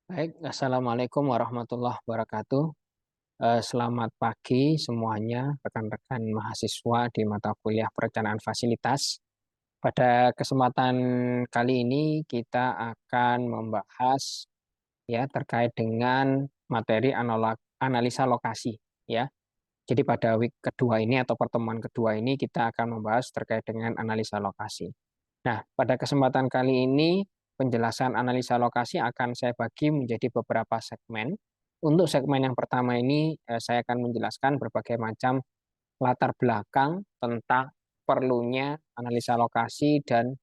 Baik, Assalamualaikum warahmatullahi wabarakatuh. Selamat pagi semuanya, rekan-rekan mahasiswa di mata kuliah perencanaan fasilitas. Pada kesempatan kali ini kita akan membahas ya terkait dengan materi analisa lokasi ya. Jadi pada week kedua ini atau pertemuan kedua ini kita akan membahas terkait dengan analisa lokasi. Nah, pada kesempatan kali ini penjelasan analisa lokasi akan saya bagi menjadi beberapa segmen. Untuk segmen yang pertama ini saya akan menjelaskan berbagai macam latar belakang tentang perlunya analisa lokasi dan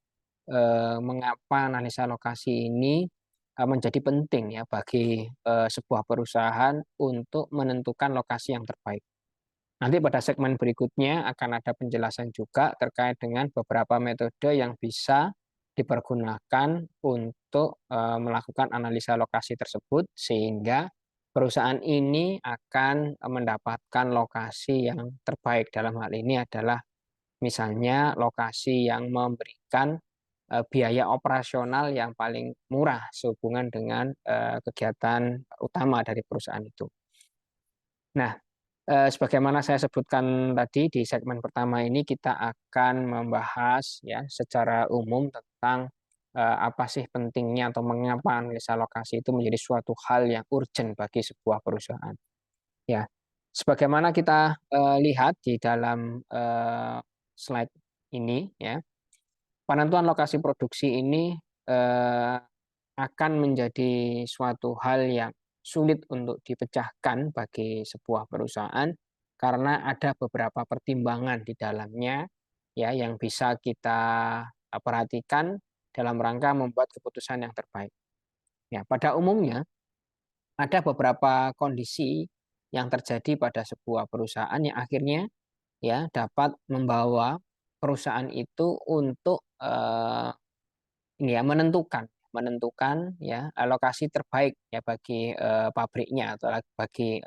mengapa analisa lokasi ini menjadi penting ya bagi sebuah perusahaan untuk menentukan lokasi yang terbaik. Nanti pada segmen berikutnya akan ada penjelasan juga terkait dengan beberapa metode yang bisa dipergunakan untuk melakukan analisa lokasi tersebut sehingga perusahaan ini akan mendapatkan lokasi yang terbaik. Dalam hal ini adalah misalnya lokasi yang memberikan biaya operasional yang paling murah sehubungan dengan kegiatan utama dari perusahaan itu. Nah, sebagaimana saya sebutkan tadi di segmen pertama ini kita akan membahas ya secara umum tentang apa sih pentingnya atau mengapa analisa lokasi itu menjadi suatu hal yang urgent bagi sebuah perusahaan. Ya, sebagaimana kita lihat di dalam slide ini ya, penentuan lokasi produksi ini eh, akan menjadi suatu hal yang sulit untuk dipecahkan bagi sebuah perusahaan karena ada beberapa pertimbangan di dalamnya ya yang bisa kita perhatikan dalam rangka membuat keputusan yang terbaik. Ya, pada umumnya ada beberapa kondisi yang terjadi pada sebuah perusahaan yang akhirnya ya dapat membawa perusahaan itu untuk ini ya menentukan menentukan ya alokasi terbaik ya bagi pabriknya atau bagi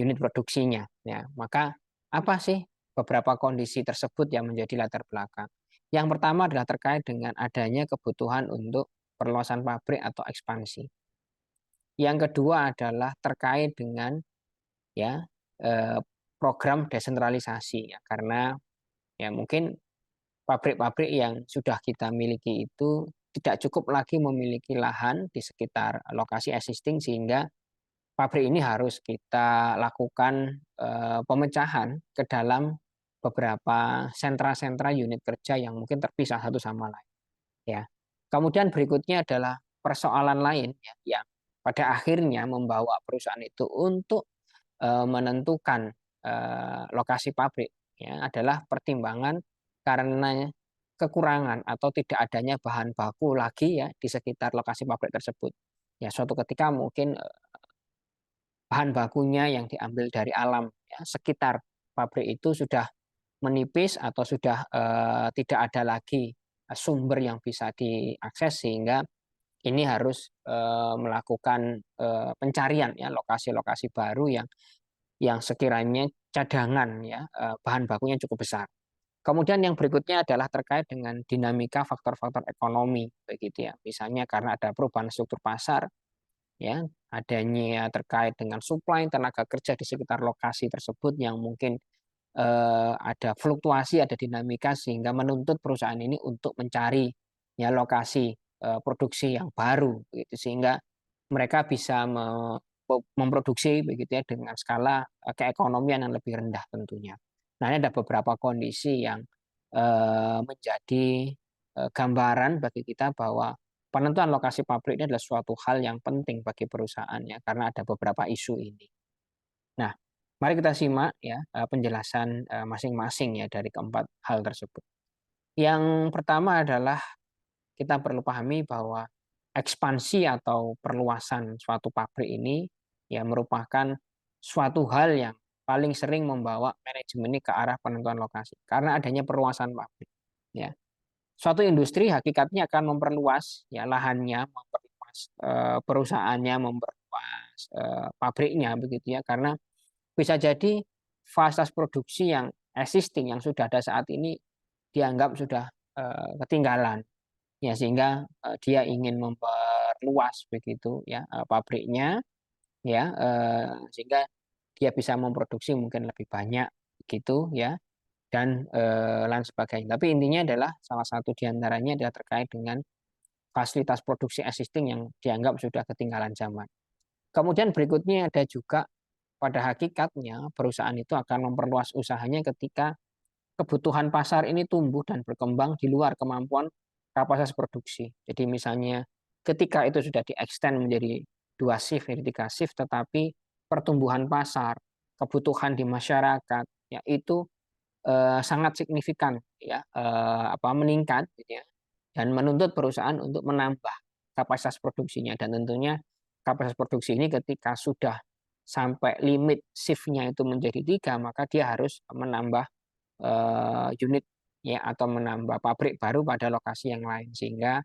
unit produksinya ya. Maka apa sih beberapa kondisi tersebut yang menjadi latar belakang? Yang pertama adalah terkait dengan adanya kebutuhan untuk perluasan pabrik atau ekspansi. Yang kedua adalah terkait dengan ya eh, program desentralisasi ya karena ya mungkin pabrik-pabrik yang sudah kita miliki itu tidak cukup lagi memiliki lahan di sekitar lokasi existing sehingga pabrik ini harus kita lakukan pemecahan ke dalam beberapa sentra-sentra unit kerja yang mungkin terpisah satu sama lain ya. Kemudian berikutnya adalah persoalan lain ya, yang pada akhirnya membawa perusahaan itu untuk menentukan lokasi pabrik ya adalah pertimbangan karena kekurangan atau tidak adanya bahan baku lagi ya di sekitar lokasi pabrik tersebut. Ya, suatu ketika mungkin bahan bakunya yang diambil dari alam ya, sekitar pabrik itu sudah menipis atau sudah tidak ada lagi sumber yang bisa diakses sehingga ini harus melakukan pencarian ya lokasi-lokasi baru yang sekiranya cadangan ya bahan bakunya cukup besar. Kemudian yang berikutnya adalah terkait dengan dinamika faktor-faktor ekonomi begitu ya. Misalnya karena ada perubahan struktur pasar ya, adanya terkait dengan supply tenaga kerja di sekitar lokasi tersebut yang mungkin ada fluktuasi, ada dinamika sehingga menuntut perusahaan ini untuk mencari ya lokasi produksi yang baru begitu sehingga mereka bisa memproduksi begitu ya dengan skala keekonomian yang lebih rendah tentunya. Nah, ini ada beberapa kondisi yang menjadi gambaran bagi kita bahwa penentuan lokasi pabrik ini adalah suatu hal yang penting bagi perusahaan ya karena ada beberapa isu ini. Nah, mari kita simak ya penjelasan masing-masing ya dari keempat hal tersebut. Yang pertama adalah kita perlu pahami bahwa ekspansi atau perluasan suatu pabrik ini ya merupakan suatu hal yang paling sering membawa manajemen ini ke arah penentuan lokasi karena adanya perluasan pabrik ya. Suatu industri hakikatnya akan memperluas ya lahannya, memperluas perusahaannya, memperluas pabriknya begitu ya karena bisa jadi fasilitas produksi yang existing yang sudah ada saat ini dianggap sudah ketinggalan. Ya, sehingga dia ingin memperluas begitu ya pabriknya ya, sehingga dia bisa memproduksi mungkin lebih banyak gitu ya, dan lain sebagainya. Tapi intinya adalah salah satu diantaranya adalah terkait dengan fasilitas produksi existing yang dianggap sudah ketinggalan zaman. Kemudian berikutnya ada juga pada hakikatnya perusahaan itu akan memperluas usahanya ketika kebutuhan pasar ini tumbuh dan berkembang di luar kemampuan kapasitas produksi. Jadi misalnya ketika itu sudah di-extend menjadi 2 shift, menjadi 3 shift, tetapi pertumbuhan pasar, kebutuhan di masyarakat, ya itu sangat signifikan ya meningkat gitu ya, dan menuntut perusahaan untuk menambah kapasitas produksinya, dan tentunya kapasitas produksi ini ketika sudah sampai limit shift-nya itu menjadi 3, maka dia harus menambah unit ya atau menambah pabrik baru pada lokasi yang lain, sehingga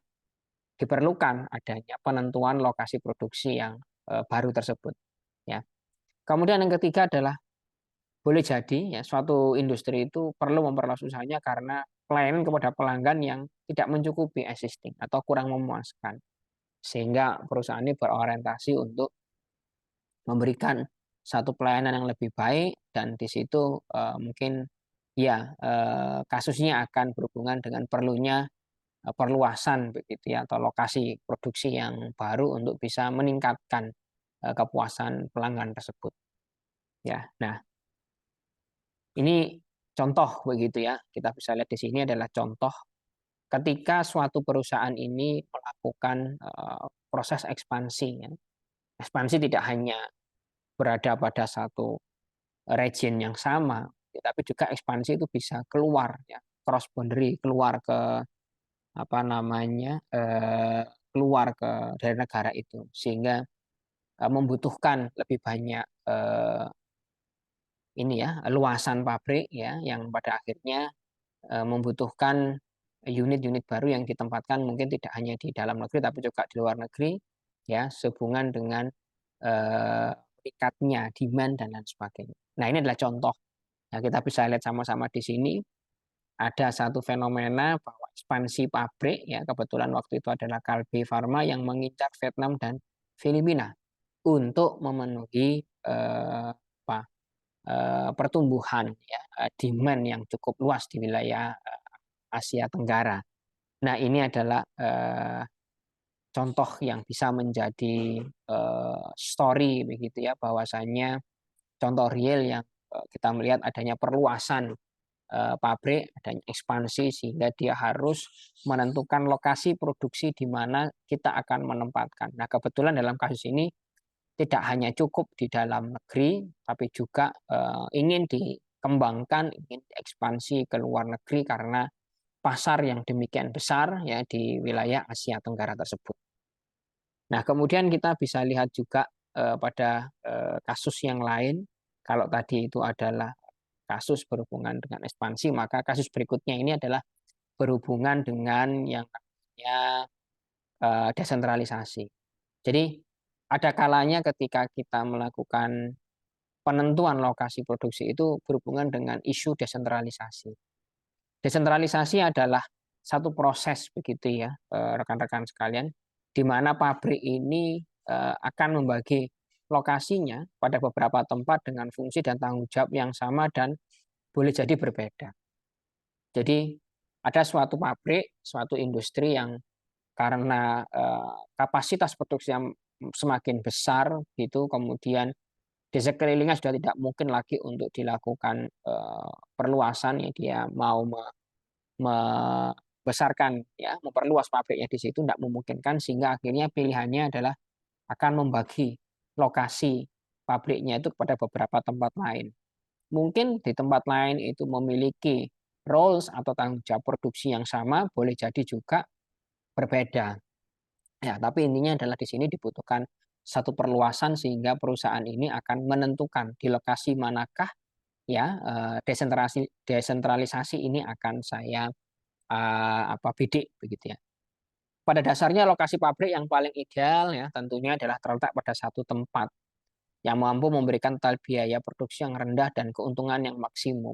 diperlukan adanya penentuan lokasi produksi yang baru tersebut ya. Kemudian yang ketiga adalah boleh jadi ya suatu industri itu perlu memperluas usahanya karena pelayanan kepada pelanggan yang tidak mencukupi existing atau kurang memuaskan, sehingga perusahaan ini berorientasi untuk memberikan satu pelayanan yang lebih baik, dan di situ mungkin ya kasusnya akan berhubungan dengan perlunya perluasan begitu ya atau lokasi produksi yang baru untuk bisa meningkatkan kepuasan pelanggan tersebut ya. Nah, ini contoh begitu ya. Kita bisa lihat di sini adalah contoh ketika suatu perusahaan ini melakukan proses ekspansi ya. Ekspansi tidak hanya berada pada satu region yang sama, tapi juga ekspansi itu bisa keluar ya, cross boundary, keluar ke apa namanya keluar ke dari negara itu, sehingga membutuhkan lebih banyak ini ya luasan pabrik ya, yang pada akhirnya membutuhkan unit-unit baru yang ditempatkan mungkin tidak hanya di dalam negeri tapi juga di luar negeri ya, sehubungan dengan meningkatnya demand dan lain sebagainya. Nah, ini adalah contoh. Nah, kita bisa lihat sama-sama di sini ada satu fenomena bahwa ekspansi pabrik ya, kebetulan waktu itu adalah Kalbe Farma yang mengincar Vietnam dan Filipina untuk memenuhi pertumbuhan ya, demand yang cukup luas di wilayah Asia Tenggara. Nah, ini adalah contoh yang bisa menjadi story begitu ya, bahwasanya contoh real yang kita melihat adanya perluasan pabrik, adanya ekspansi, sehingga dia harus menentukan lokasi produksi di mana kita akan menempatkan. Nah, kebetulan dalam kasus ini tidak hanya cukup di dalam negeri, tapi juga ingin dikembangkan, ingin diekspansi ke luar negeri karena pasar yang demikian besar ya di wilayah Asia Tenggara tersebut. Nah, kemudian kita bisa lihat juga pada kasus yang lain. Kalau tadi itu adalah kasus berhubungan dengan ekspansi, maka kasus berikutnya ini adalah berhubungan dengan yang namanya desentralisasi. Jadi ada kalanya ketika kita melakukan penentuan lokasi produksi itu berhubungan dengan isu desentralisasi. Desentralisasi adalah satu proses begitu ya, rekan-rekan sekalian, di mana pabrik ini akan membagi lokasinya pada beberapa tempat dengan fungsi dan tanggung jawab yang sama dan boleh jadi berbeda. Jadi ada suatu pabrik, suatu industri yang karena kapasitas produksi yang semakin besar gitu, kemudian di sekelilingnya sudah tidak mungkin lagi untuk dilakukan perluasan ya, dia mau membesarkan ya, memperluas pabriknya di situ tidak memungkinkan, sehingga akhirnya pilihannya adalah akan membagi lokasi pabriknya itu kepada beberapa tempat lain. Mungkin di tempat lain itu memiliki roles atau tanggung jawab produksi yang sama, boleh jadi juga berbeda. Ya, tapi intinya adalah di sini dibutuhkan satu perluasan sehingga perusahaan ini akan menentukan di lokasi manakah ya desentralisasi ini akan saya bidik begitu ya. Pada dasarnya lokasi pabrik yang paling ideal ya tentunya adalah terletak pada satu tempat yang mampu memberikan total biaya produksi yang rendah dan keuntungan yang maksimum.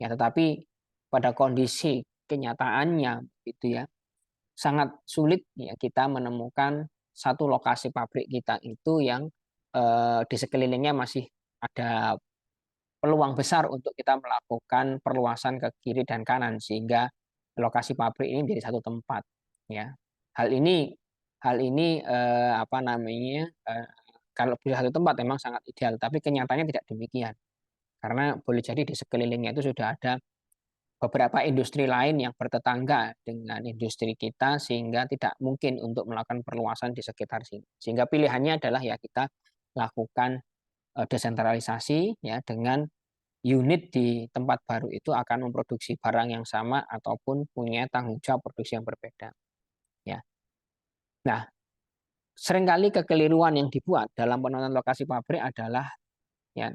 Ya, tetapi pada kondisi kenyataannya gitu ya, sangat sulit ya kita menemukan satu lokasi pabrik kita itu yang di sekelilingnya masih ada peluang besar untuk kita melakukan perluasan ke kiri dan kanan sehingga lokasi pabrik ini menjadi satu tempat ya. Hal ini apa namanya kalau bisa satu tempat memang sangat ideal, tapi kenyataannya tidak demikian. Karena boleh jadi di sekelilingnya itu sudah ada beberapa industri lain yang bertetangga dengan industri kita sehingga tidak mungkin untuk melakukan perluasan di sekitar sini. Sehingga pilihannya adalah ya kita lakukan desentralisasi ya dengan unit di tempat baru itu akan memproduksi barang yang sama ataupun punya tanggung jawab produksi yang berbeda. Ya. Nah, seringkali kekeliruan yang dibuat dalam penentuan lokasi pabrik adalah ya,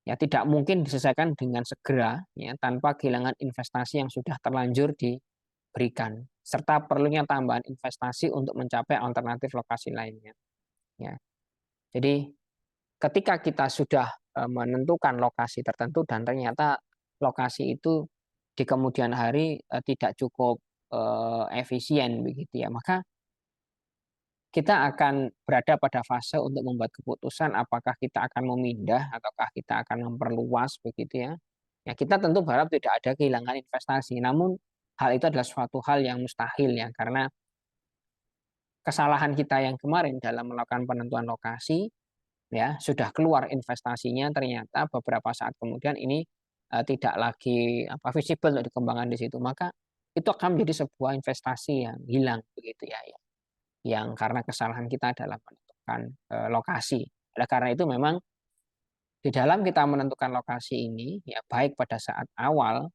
ya tidak mungkin diselesaikan dengan segera ya tanpa kehilangan investasi yang sudah terlanjur diberikan serta perlunya tambahan investasi untuk mencapai alternatif lokasi lainnya. Ya. Jadi ketika kita sudah menentukan lokasi tertentu dan ternyata lokasi itu di kemudian hari tidak cukup efisien begitu ya, maka kita akan berada pada fase untuk membuat keputusan apakah kita akan memindah ataukah kita akan memperluas begitu ya. Ya kita tentu berharap tidak ada kehilangan investasi, namun hal itu adalah suatu hal yang mustahil ya karena kesalahan kita yang kemarin dalam melakukan penentuan lokasi ya sudah keluar investasinya ternyata beberapa saat kemudian ini tidak lagi visible untuk dikembangkan di situ, maka itu akan menjadi sebuah investasi yang hilang begitu ya, yang karena kesalahan kita dalam menentukan lokasi. Oleh karena itu memang di dalam kita menentukan lokasi ini ya baik pada saat awal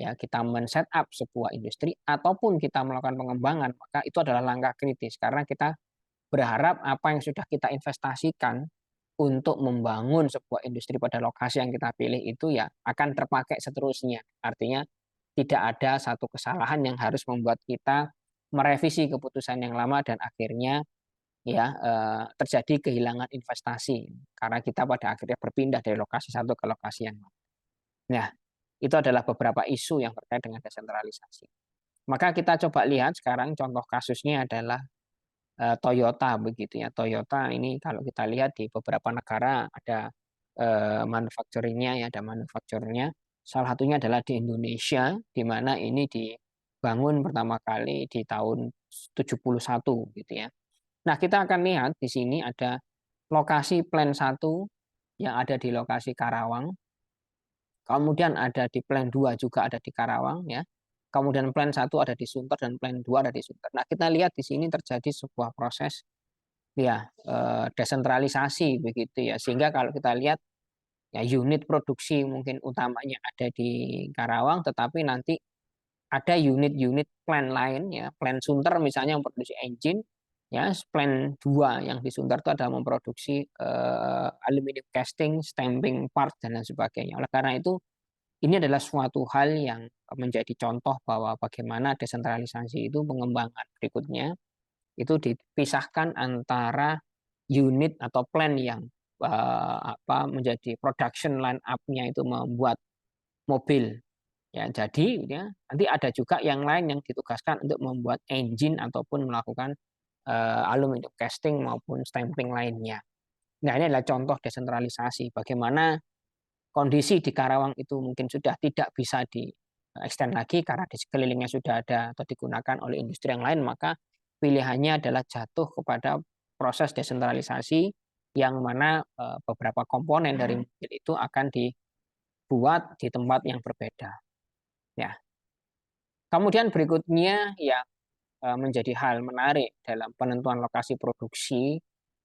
ya kita men-set up sebuah industri ataupun kita melakukan pengembangan, maka itu adalah langkah kritis karena kita berharap apa yang sudah kita investasikan untuk membangun sebuah industri pada lokasi yang kita pilih itu ya akan terpakai seterusnya. Artinya tidak ada satu kesalahan yang harus membuat kita merevisi keputusan yang lama dan akhirnya ya terjadi kehilangan investasi karena kita pada akhirnya berpindah dari lokasi satu ke lokasi yang lain. Nah, itu adalah beberapa isu yang terkait dengan desentralisasi. Maka kita coba lihat sekarang contoh kasusnya adalah Toyota begitu ya. Toyota ini kalau kita lihat di beberapa negara ada manufacturing-nya ya, ada manufakturnya. Salah satunya adalah di Indonesia, di mana ini dibangun pertama kali di tahun 71 gitu ya. Nah, kita akan lihat di sini ada lokasi plan 1 yang ada di lokasi Karawang. Kemudian ada di plan 2 juga ada di Karawang ya. Kemudian plan 1 ada di Sunter dan plan 2 ada di Sunter. Nah, kita lihat di sini terjadi sebuah proses ya desentralisasi begitu ya. Sehingga kalau kita lihat ya unit produksi mungkin utamanya ada di Karawang, tetapi nanti ada unit-unit plan lain ya, plan Sunter misalnya yang produksi engine ya, plan 2 yang di Sunter itu ada memproduksi aluminium casting, stamping part dan lain sebagainya. Oleh karena itu ini adalah suatu hal yang menjadi contoh bahwa bagaimana desentralisasi itu pengembangan berikutnya itu dipisahkan antara unit atau plan yang menjadi production line up-nya itu membuat mobil. Ya, jadi ya, nanti ada juga yang lain yang ditugaskan untuk membuat engine ataupun melakukan aluminium casting maupun stamping lainnya. Nah, ini adalah contoh desentralisasi. Bagaimana kondisi di Karawang itu mungkin sudah tidak bisa di extend lagi karena di sekelilingnya sudah ada atau digunakan oleh industri yang lain, maka pilihannya adalah jatuh kepada proses desentralisasi yang mana beberapa komponen dari mobil itu akan dibuat di tempat yang berbeda. Ya. Kemudian berikutnya yang menjadi hal menarik dalam penentuan lokasi produksi,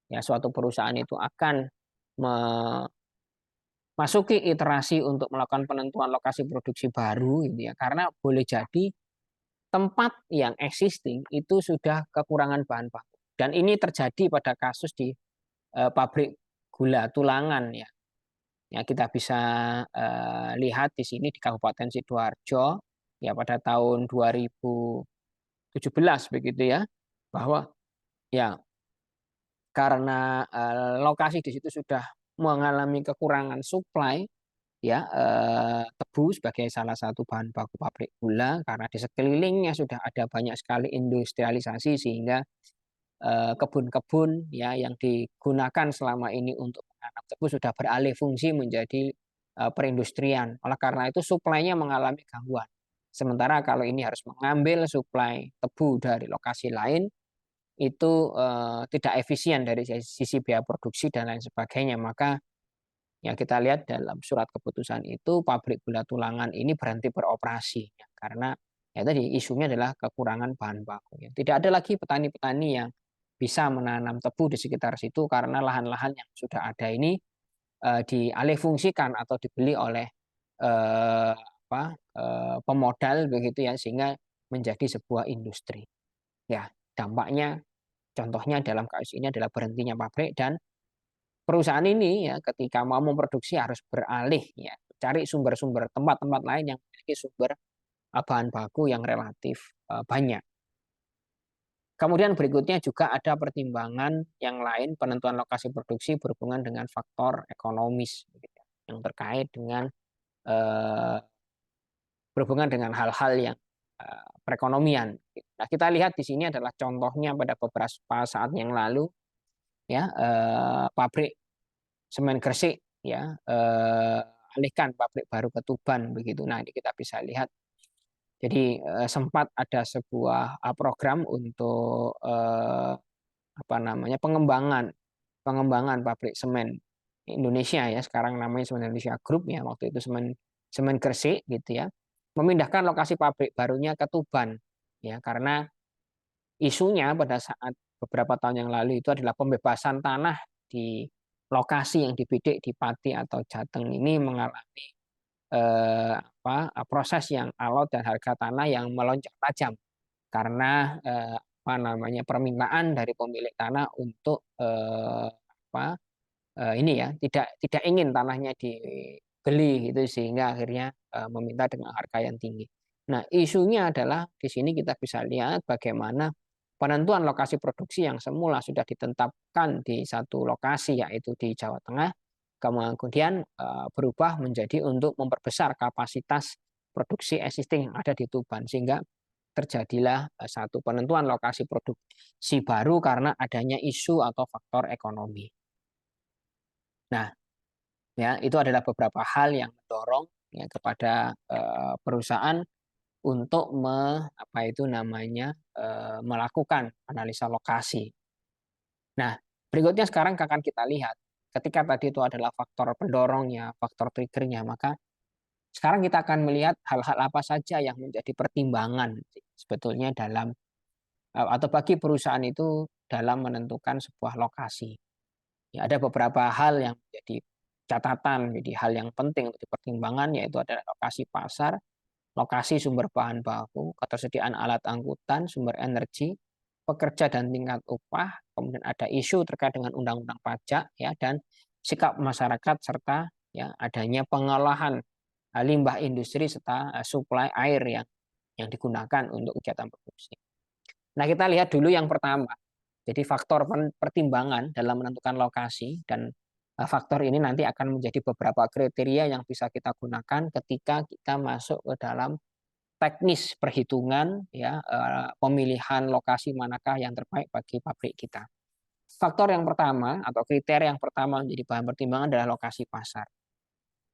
ya suatu perusahaan itu akan memasuki iterasi untuk melakukan penentuan lokasi produksi baru, gitu ya. Karena boleh jadi tempat yang existing itu sudah kekurangan bahan baku. Dan ini terjadi pada kasus di pabrik gula Tulangan ya. Ya kita bisa lihat di sini di Kabupaten Sidoarjo ya pada tahun 2017 begitu ya, bahwa ya karena lokasi di situ sudah mengalami kekurangan supply ya tebu sebagai salah satu bahan baku pabrik gula karena di sekelilingnya sudah ada banyak sekali industrialisasi sehingga kebun-kebun ya yang digunakan selama ini untuk menanam tebu sudah beralih fungsi menjadi perindustrian. Oleh karena itu suplainya mengalami gangguan. Sementara kalau ini harus mengambil suplai tebu dari lokasi lain, itu tidak efisien dari sisi biaya produksi dan lain sebagainya. Maka ya kita lihat dalam surat keputusan itu pabrik gula tulangan ini berhenti beroperasi ya, karena ya tadi isunya adalah kekurangan bahan baku. Ya. Tidak ada lagi petani-petani yang bisa menanam tebu di sekitar situ karena lahan-lahan yang sudah ada ini dialihfungsikan atau dibeli oleh pemodal begitu ya, sehingga menjadi sebuah industri. Ya, dampaknya contohnya dalam kasus ini adalah berhentinya pabrik dan perusahaan ini ya ketika mau memproduksi harus beralih ya, cari sumber-sumber tempat-tempat lain yang memiliki sumber bahan baku yang relatif banyak. Kemudian berikutnya juga ada pertimbangan yang lain penentuan lokasi produksi berhubungan dengan faktor ekonomis gitu ya, yang terkait dengan eh, berhubungan dengan hal-hal yang perekonomian. Nah, kita lihat di sini adalah contohnya pada beberapa saat yang lalu ya pabrik semen Gresik ya alihkan pabrik baru ke Tuban begitu. Nah, ini kita bisa lihat. Jadi sempat ada sebuah program untuk apa namanya pengembangan pabrik semen Indonesia ya, sekarang namanya Semen Indonesia Group ya, waktu itu semen semen Gresik gitu ya, memindahkan lokasi pabrik barunya ke Tuban ya, karena isunya pada saat beberapa tahun yang lalu itu adalah pembebasan tanah di lokasi yang dibidik di Pati atau Jateng ini mengalami proses yang alot dan harga tanah yang melonjak tajam karena apa namanya permintaan dari pemilik tanah untuk apa ini ya tidak ingin tanahnya dibeli itu sehingga akhirnya meminta dengan harga yang tinggi. Nah, isunya adalah di sini kita bisa lihat bagaimana penentuan lokasi produksi yang semula sudah ditetapkan di satu lokasi yaitu di Jawa Tengah kemudian berubah menjadi untuk memperbesar kapasitas produksi existing yang ada di Tuban sehingga terjadilah satu penentuan lokasi produksi baru karena adanya isu atau faktor ekonomi. Nah, ya itu adalah beberapa hal yang mendorong ya kepada perusahaan untuk apa itu namanya melakukan analisa lokasi. Nah, berikutnya sekarang akan kita lihat ketika tadi itu adalah faktor pendorongnya, faktor triggernya, maka sekarang kita akan melihat hal-hal apa saja yang menjadi pertimbangan sebetulnya dalam atau bagi perusahaan itu dalam menentukan sebuah lokasi. Ya, ada beberapa hal yang menjadi catatan, jadi hal yang penting untuk dipertimbangkan yaitu adalah lokasi pasar, lokasi sumber bahan baku, ketersediaan alat angkutan, sumber energi, pekerja dan tingkat upah, kemudian ada isu terkait dengan undang-undang pajak ya dan sikap masyarakat serta ya adanya pengolahan limbah industri serta suplai air yang digunakan untuk kegiatan produksi. Nah, kita lihat dulu yang pertama. Jadi faktor pertimbangan dalam menentukan lokasi dan faktor ini nanti akan menjadi beberapa kriteria yang bisa kita gunakan ketika kita masuk ke dalam teknis perhitungan ya pemilihan lokasi manakah yang terbaik bagi pabrik kita. Faktor yang pertama atau kriteria yang pertama menjadi bahan pertimbangan adalah lokasi pasar.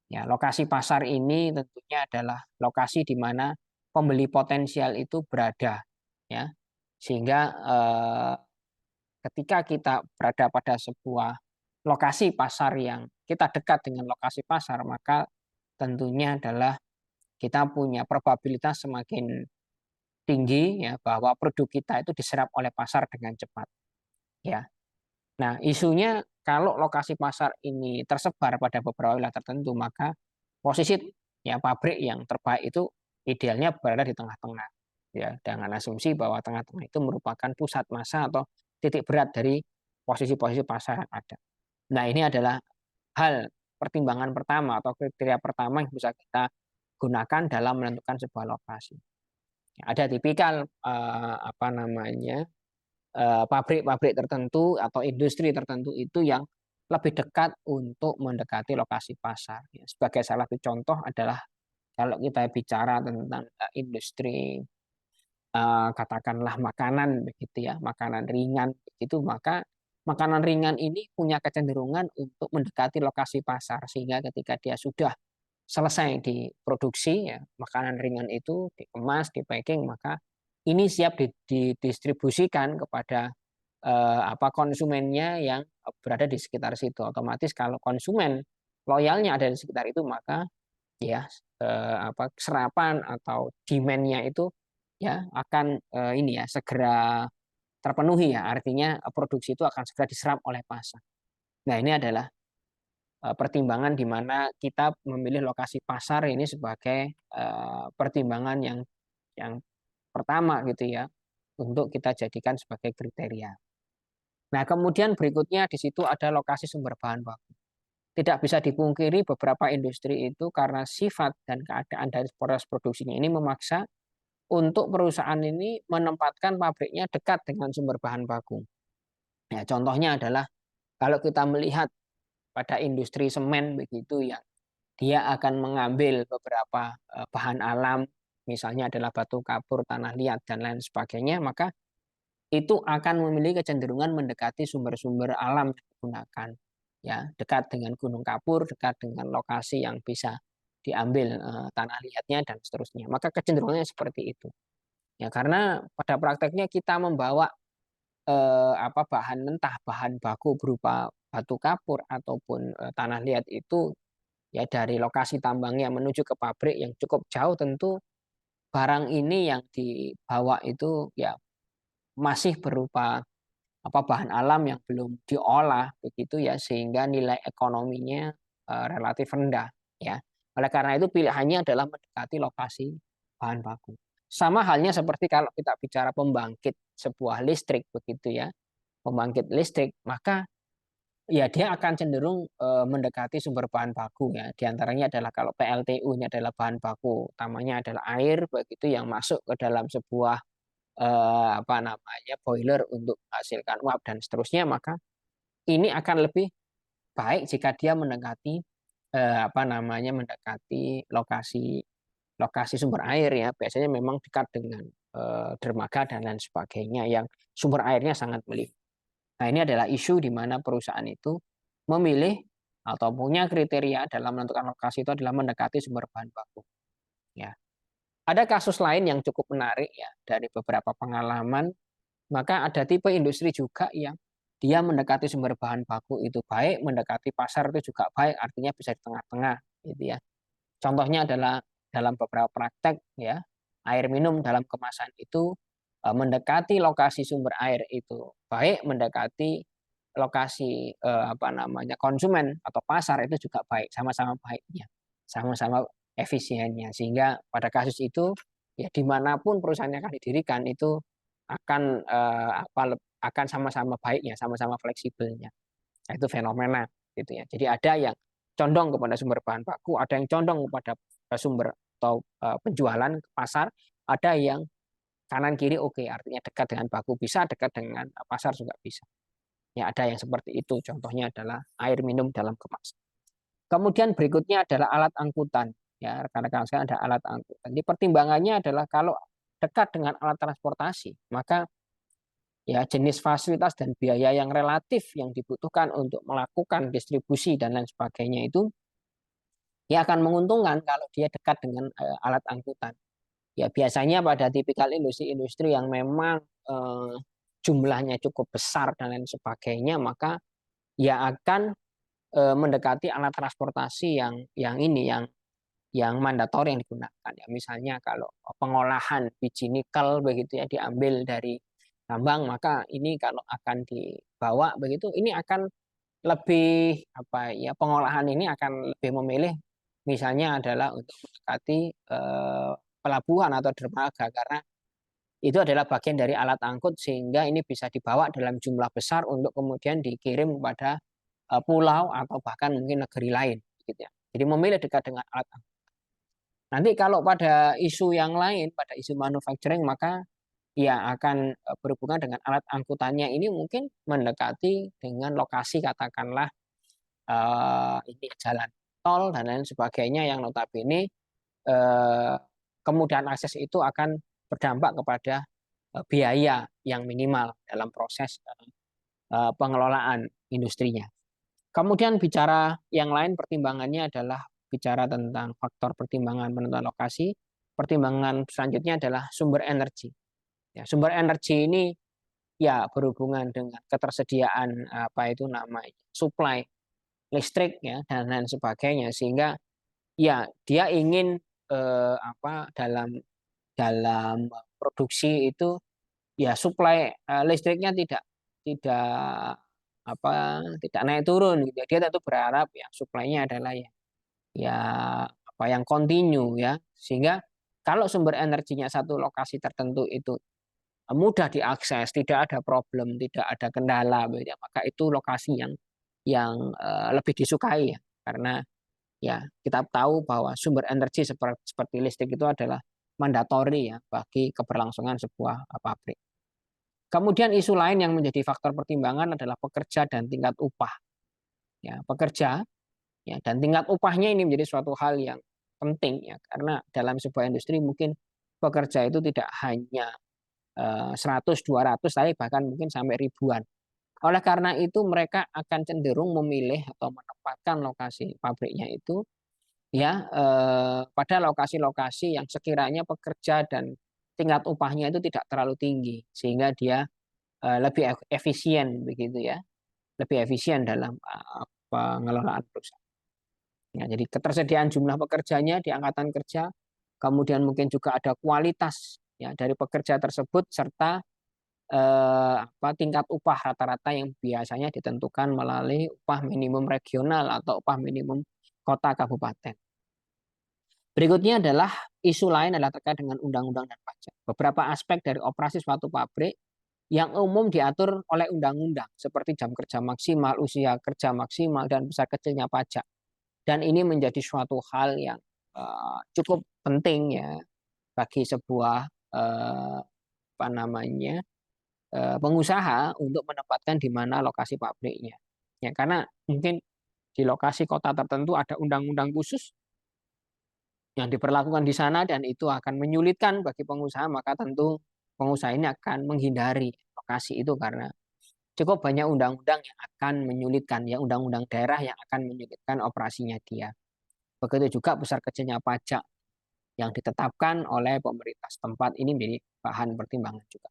Ya, lokasi pasar ini tentunya adalah lokasi di mana pembeli potensial itu berada ya. Sehingga ketika kita berada pada sebuah lokasi pasar yang kita dekat dengan lokasi pasar, maka tentunya adalah kita punya probabilitas semakin tinggi ya bahwa produk kita itu diserap oleh pasar dengan cepat. Ya. Nah, isunya kalau lokasi pasar ini tersebar pada beberapa wilayah tertentu, maka posisi ya pabrik yang terbaik itu idealnya berada di tengah-tengah. Ya, dengan asumsi bahwa tengah-tengah itu merupakan pusat massa atau titik berat dari posisi-posisi pasar yang ada. Nah, ini adalah hal pertimbangan pertama atau kriteria pertama yang bisa kita gunakan dalam menentukan sebuah lokasi. Ada tipikal apa namanya pabrik-pabrik tertentu atau industri tertentu itu yang lebih dekat untuk mendekati lokasi pasar. Sebagai salah satu contoh adalah kalau kita bicara tentang industri katakanlah makanan begitu ya, makanan ringan itu, maka makanan ringan ini punya kecenderungan untuk mendekati lokasi pasar, sehingga ketika dia sudah selesai diproduksi ya, makanan ringan itu dikemas, di packing, maka ini siap didistribusikan kepada konsumennya yang berada di sekitar situ. Otomatis kalau konsumen loyalnya ada di sekitar itu, maka ya serapan atau demand-nya itu ya akan ini ya segera terpenuhi ya, artinya produksi itu akan segera diserap oleh pasar. Nah, ini adalah pertimbangan di mana kita memilih lokasi pasar ini sebagai pertimbangan yang pertama gitu ya, untuk kita jadikan sebagai kriteria. Nah, kemudian berikutnya di situ ada lokasi sumber bahan baku. Tidak bisa dipungkiri beberapa industri itu karena sifat dan keadaan dari proses produksinya ini memaksa untuk perusahaan ini menempatkan pabriknya dekat dengan sumber bahan baku. Ya, contohnya adalah kalau kita melihat pada industri semen begitu ya, dia akan mengambil beberapa bahan alam, misalnya adalah batu kapur, tanah liat dan lain sebagainya, maka itu akan memiliki kecenderungan mendekati sumber-sumber alam yang digunakan. Ya, dekat dengan gunung kapur, dekat dengan lokasi yang bisa diambil tanah liatnya dan seterusnya. Maka kecenderungannya seperti itu. Ya, karena pada prakteknya kita membawa bahan mentah, bahan baku berupa batu kapur ataupun tanah liat itu ya dari lokasi tambangnya menuju ke pabrik yang cukup jauh, tentu barang ini yang dibawa itu ya masih berupa bahan alam yang belum diolah begitu ya, sehingga nilai ekonominya relatif rendah ya. Oleh karena itu pilihannya adalah mendekati lokasi bahan baku. Sama halnya seperti kalau kita bicara pembangkit sebuah listrik begitu ya, pembangkit listrik, maka ya dia akan cenderung mendekati sumber bahan baku ya. Di antaranya adalah kalau PLTU-nya adalah bahan baku utamanya adalah air begitu yang masuk ke dalam sebuah boiler untuk menghasilkan uap dan seterusnya, maka ini akan lebih baik jika dia mendekati mendekati lokasi lokasi sumber air ya. Biasanya memang dekat dengan dermaga dan lain sebagainya yang sumber airnya sangat melimpah. Nah, ini adalah isu di mana perusahaan itu memilih atau punya kriteria dalam menentukan lokasi itu adalah mendekati sumber bahan baku. Ya. Ada kasus lain yang cukup menarik ya dari beberapa pengalaman. Maka ada tipe industri juga yang dia mendekati sumber bahan baku itu baik, mendekati pasar itu juga baik, artinya bisa di tengah-tengah gitu ya. Contohnya adalah dalam beberapa praktek ya, air minum dalam kemasan itu mendekati lokasi sumber air itu baik, mendekati lokasi konsumen atau pasar itu juga baik, sama-sama baiknya, sama-sama efisiennya, sehingga pada kasus itu ya dimanapun perusahaannya akan didirikan itu akan akan sama-sama baiknya, sama-sama fleksibelnya. Nah, itu fenomena gitu ya. Jadi ada yang condong kepada sumber bahan baku, ada yang condong kepada sumber atau penjualan ke pasar, ada yang kanan kiri oke, artinya dekat dengan baku bisa, dekat dengan pasar juga bisa. Ya, ada yang seperti itu. Contohnya adalah air minum dalam kemasan. Kemudian berikutnya adalah alat angkutan. Ya, rekan-rekan sekalian, ada alat angkutan. Di pertimbangannya adalah kalau dekat dengan alat transportasi, maka ya jenis fasilitas dan biaya yang relatif yang dibutuhkan untuk melakukan distribusi dan lain sebagainya itu ya akan menguntungkan kalau dia dekat dengan alat angkutan. Ya biasanya pada tipikal industri-industri yang memang jumlahnya cukup besar dan lain sebagainya, maka ya akan mendekati alat transportasi yang ini yang mandatori yang digunakan ya. Misalnya kalau pengolahan biji nikel begitu ya diambil dari tambang, maka ini kalau akan dibawa begitu ini akan lebih pengolahan ini akan lebih memilih misalnya adalah untuk mendekati pelabuhan atau dermaga, karena itu adalah bagian dari alat angkut sehingga ini bisa dibawa dalam jumlah besar untuk kemudian dikirim kepada pulau atau bahkan mungkin negeri lain gitu ya. Jadi memilih dekat dengan alat angkut. Nanti kalau pada isu yang lain, pada isu manufacturing, maka ya akan berhubungan dengan alat angkutannya ini mungkin mendekati dengan lokasi katakanlah ini jalan tol dan lain sebagainya yang notabene kemudahan akses itu akan berdampak kepada biaya yang minimal dalam proses pengelolaan industrinya. Kemudian bicara yang lain pertimbangannya adalah bicara tentang faktor pertimbangan penentuan lokasi. Pertimbangan selanjutnya adalah sumber energi. Ya, sumber energi ini ya berhubungan dengan ketersediaan apa itu namanya supply listrik ya dan lain sebagainya, sehingga ya dia ingin dalam dalam produksi itu ya supply listriknya tidak tidak tidak naik turun gitu. Dia tentu berharap ya suplainya adalah ya yang kontinu ya, sehingga kalau sumber energinya satu lokasi tertentu itu mudah diakses, tidak ada problem, tidak ada kendala, ya, maka itu lokasi yang lebih disukai ya, karena ya kita tahu bahwa sumber energi seperti listrik itu adalah mandatori ya bagi keberlangsungan sebuah pabrik. Kemudian isu lain yang menjadi faktor pertimbangan adalah pekerja dan tingkat upah. Ya, pekerja ya dan tingkat upahnya ini menjadi suatu hal yang penting ya, karena dalam sebuah industri mungkin pekerja itu tidak hanya 100, 200, tapi bahkan mungkin sampai ribuan. Oleh karena itu mereka akan cenderung memilih atau menempatkan lokasi pabriknya itu ya pada lokasi-lokasi yang sekiranya pekerja dan tingkat upahnya itu tidak terlalu tinggi, sehingga dia lebih efisien begitu ya, lebih efisien dalam pengelolaan perusahaan. Ya, jadi ketersediaan jumlah pekerjanya di angkatan kerja, kemudian mungkin juga ada kualitas ya dari pekerja tersebut, serta tingkat upah rata-rata yang biasanya ditentukan melalui upah minimum regional atau upah minimum kota kabupaten. Berikutnya adalah isu lain adalah terkait dengan undang-undang dan pajak. Beberapa aspek dari operasi suatu pabrik yang umum diatur oleh undang-undang seperti jam kerja maksimal, usia kerja maksimal, dan besar kecilnya pajak. Dan ini menjadi suatu hal yang cukup penting ya bagi sebuah pengusaha untuk menempatkan di mana lokasi pabriknya. Ya, karena mungkin di lokasi kota tertentu ada undang-undang khusus yang diberlakukan di sana dan itu akan menyulitkan bagi pengusaha, maka tentu pengusaha ini akan menghindari lokasi itu karena cukup banyak undang-undang yang akan menyulitkan, ya undang-undang daerah yang akan menyulitkan operasinya dia. Begitu juga besar kecilnya pajak yang ditetapkan oleh pemerintah setempat ini menjadi bahan pertimbangan juga.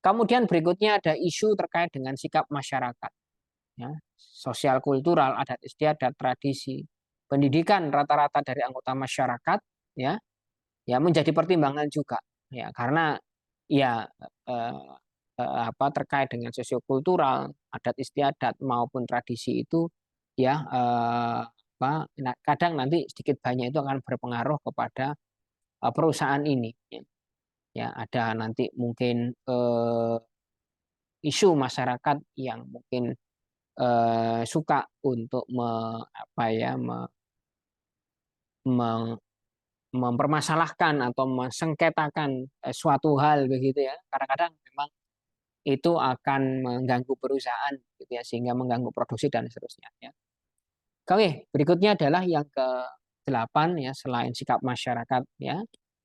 Kemudian berikutnya ada isu terkait dengan sikap masyarakat, ya, sosial kultural, adat istiadat, tradisi, pendidikan rata-rata dari anggota masyarakat, ya, ya menjadi pertimbangan juga, ya karena ya eh, terkait dengan sosiokultural, adat istiadat maupun tradisi itu ya kadang nanti sedikit banyak itu akan berpengaruh kepada perusahaan ini. Ya, ada nanti mungkin isu masyarakat yang mungkin suka untuk mempermasalahkan atau mensengketakan suatu hal begitu ya. Kadang-kadang memang itu akan mengganggu perusahaan gitu ya, sehingga mengganggu produksi dan seterusnya ya. Oke, berikutnya adalah yang ke-8 ya, selain sikap masyarakat ya.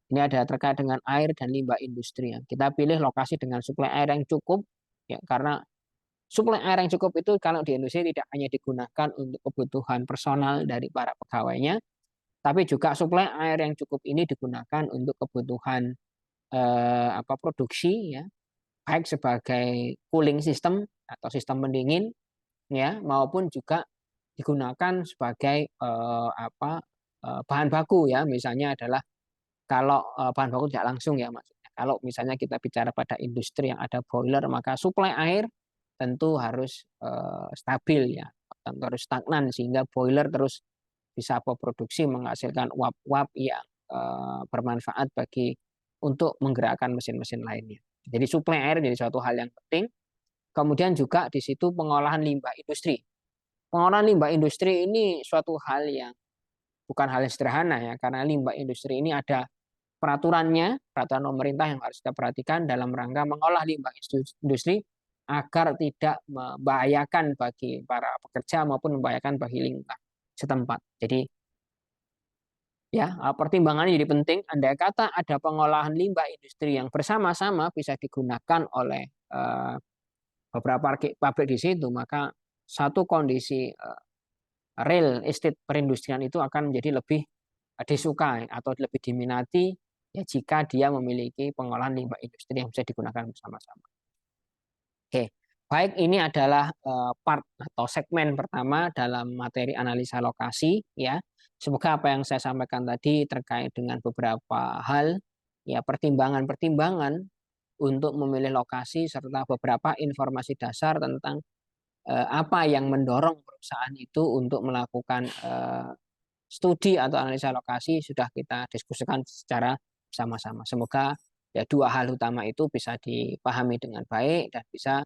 Ini ada terkait dengan air dan limbah industri ya. Kita pilih lokasi dengan suplai air yang cukup ya, karena suplai air yang cukup itu kalau di industri tidak hanya digunakan untuk kebutuhan personal dari para pegawainya, tapi juga suplai air yang cukup ini digunakan untuk kebutuhan produksi ya, baik sebagai cooling system atau sistem pendingin ya, maupun juga digunakan sebagai bahan baku ya, misalnya adalah kalau bahan baku tidak langsung ya maksudnya. Kalau misalnya kita bicara pada industri yang ada boiler, maka suplai air tentu harus stabil ya, tentu harus stagnan sehingga boiler terus bisa berproduksi menghasilkan uap-uap yang bermanfaat bagi untuk menggerakkan mesin-mesin lainnya. Jadi suplai air jadi suatu hal yang penting. Kemudian juga di situ pengolahan limbah industri. Pengolahan limbah industri ini suatu hal yang bukan hal yang sederhana ya, karena limbah industri ini ada peraturannya, peraturan pemerintah yang harus kita perhatikan dalam rangka mengolah limbah industri agar tidak membahayakan bagi para pekerja maupun membahayakan bagi lingkungan setempat. Jadi Ya, pertimbangannya jadi penting. Andai kata ada pengolahan limbah industri yang bersama-sama bisa digunakan oleh beberapa pabrik di situ, maka satu kondisi real estate perindustrian itu akan menjadi lebih disukai atau lebih diminati ya jika dia memiliki pengolahan limbah industri yang bisa digunakan bersama-sama. Oke, baik ini adalah part atau segmen pertama dalam materi analisa lokasi ya. Semoga apa yang saya sampaikan tadi terkait dengan beberapa hal ya pertimbangan-pertimbangan untuk memilih lokasi serta beberapa informasi dasar tentang apa yang mendorong perusahaan itu untuk melakukan studi atau analisa lokasi sudah kita diskusikan secara sama-sama. Semoga ya dua hal utama itu bisa dipahami dengan baik dan bisa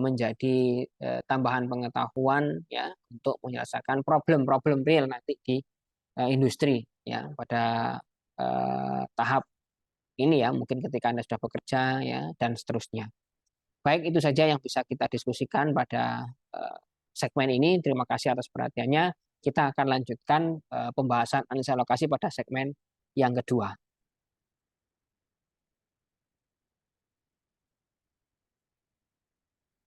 menjadi tambahan pengetahuan ya untuk menyelesaikan problem-problem real nanti di industri ya pada tahap ini ya mungkin ketika Anda sudah bekerja ya dan seterusnya. Baik itu saja yang bisa kita diskusikan pada segmen ini. Terima kasih atas perhatiannya. Kita akan lanjutkan pembahasan analisa lokasi pada segmen yang kedua.